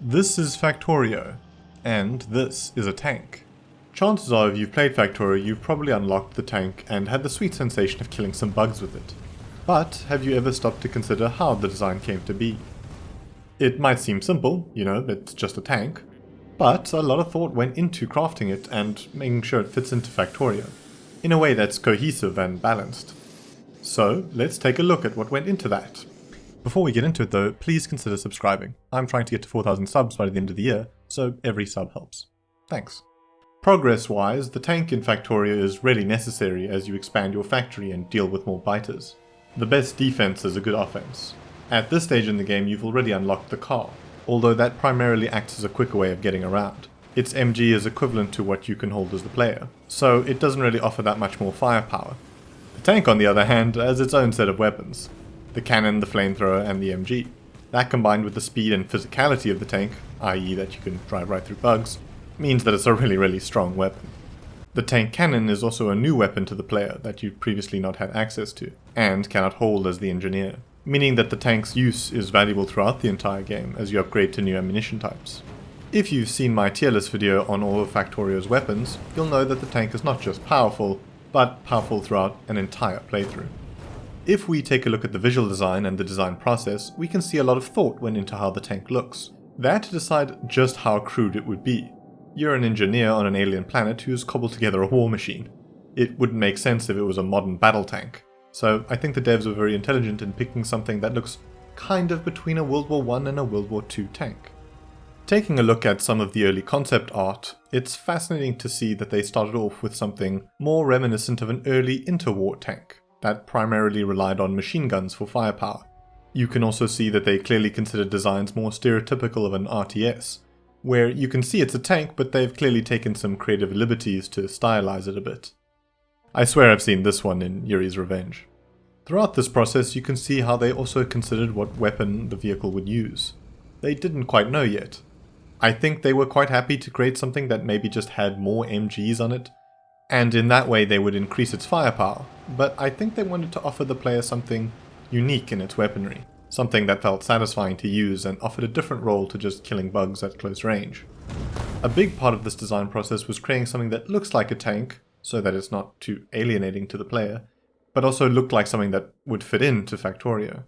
This is Factorio, and this is a tank. Chances are if you've played Factorio, you've probably unlocked the tank and had the sweet sensation of killing some bugs with it. But have you ever stopped to consider how the design came to be? It might seem simple, it's just a tank, but a lot of thought went into crafting it and making sure it fits into Factorio, in a way that's cohesive and balanced. So let's take a look at what went into that. Before we get into it though, please consider subscribing. I'm trying to get to 4,000 subs by the end of the year, so every sub helps. Thanks. Progress-wise, the tank in Factorio is really necessary as you expand your factory and deal with more biters. The best defense is a good offense. At this stage in the game you've already unlocked the car, although that primarily acts as a quicker way of getting around. Its MG is equivalent to what you can hold as the player, so it doesn't really offer that much more firepower. The tank on the other hand has its own set of weapons. The cannon, the flamethrower, and the MG. That combined with the speed and physicality of the tank, i.e. that you can drive right through bugs, means that it's a really strong weapon. The tank cannon is also a new weapon to the player that you've previously not had access to, and cannot hold as the engineer, meaning that the tank's use is valuable throughout the entire game as you upgrade to new ammunition types. If you've seen my tier list video on all of Factorio's weapons, you'll know that the tank is not just powerful, but powerful throughout an entire playthrough. If we take a look at the visual design and the design process, we can see a lot of thought went into how the tank looks. They had to decide just how crude it would be. You're an engineer on an alien planet who's cobbled together a war machine. It wouldn't make sense if it was a modern battle tank. So I think the devs were very intelligent in picking something that looks kind of between a World War I and a World War II tank. Taking a look at some of the early concept art, it's fascinating to see that they started off with something more reminiscent of an early interwar tank that primarily relied on machine guns for firepower. You can also see that they clearly considered designs more stereotypical of an RTS, where you can see it's a tank but they've clearly taken some creative liberties to stylize it a bit. I swear I've seen this one in Yuri's Revenge. Throughout this process you can see how they also considered what weapon the vehicle would use. They didn't quite know yet. I think they were quite happy to create something that maybe just had more MGs on it, and in that way they would increase its firepower, but I think they wanted to offer the player something unique in its weaponry, something that felt satisfying to use and offered a different role to just killing bugs at close range. A big part of this design process was creating something that looks like a tank, so that it's not too alienating to the player, but also looked like something that would fit into Factorio.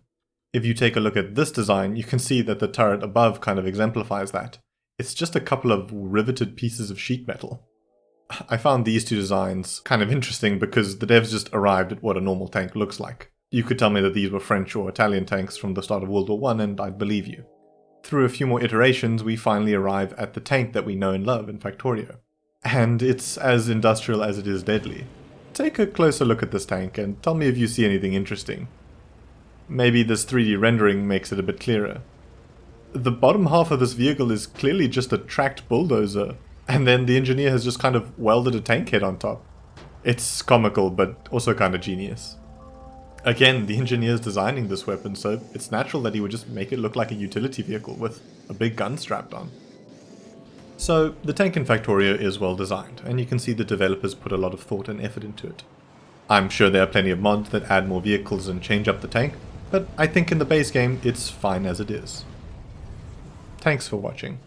If you take a look at this design, you can see that the turret above kind of exemplifies that. It's just a couple of riveted pieces of sheet metal. I found these two designs kind of interesting because the devs just arrived at what a normal tank looks like. You could tell me that these were French or Italian tanks from the start of World War I and I'd believe you. Through a few more iterations we finally arrive at the tank that we know and love in Factorio. And it's as industrial as it is deadly. Take a closer look at this tank and tell me if you see anything interesting. Maybe this 3D rendering makes it a bit clearer. The bottom half of this vehicle is clearly just a tracked bulldozer, and then the engineer has just kind of welded a tank head on top. It's comical, but also kind of genius. Again, the engineer's designing this weapon, so it's natural that he would just make it look like a utility vehicle with a big gun strapped on. So, the tank in Factorio is well designed, and you can see the developers put a lot of thought and effort into it. I'm sure there are plenty of mods that add more vehicles and change up the tank, but I think in the base game it's fine as it is. Thanks for watching.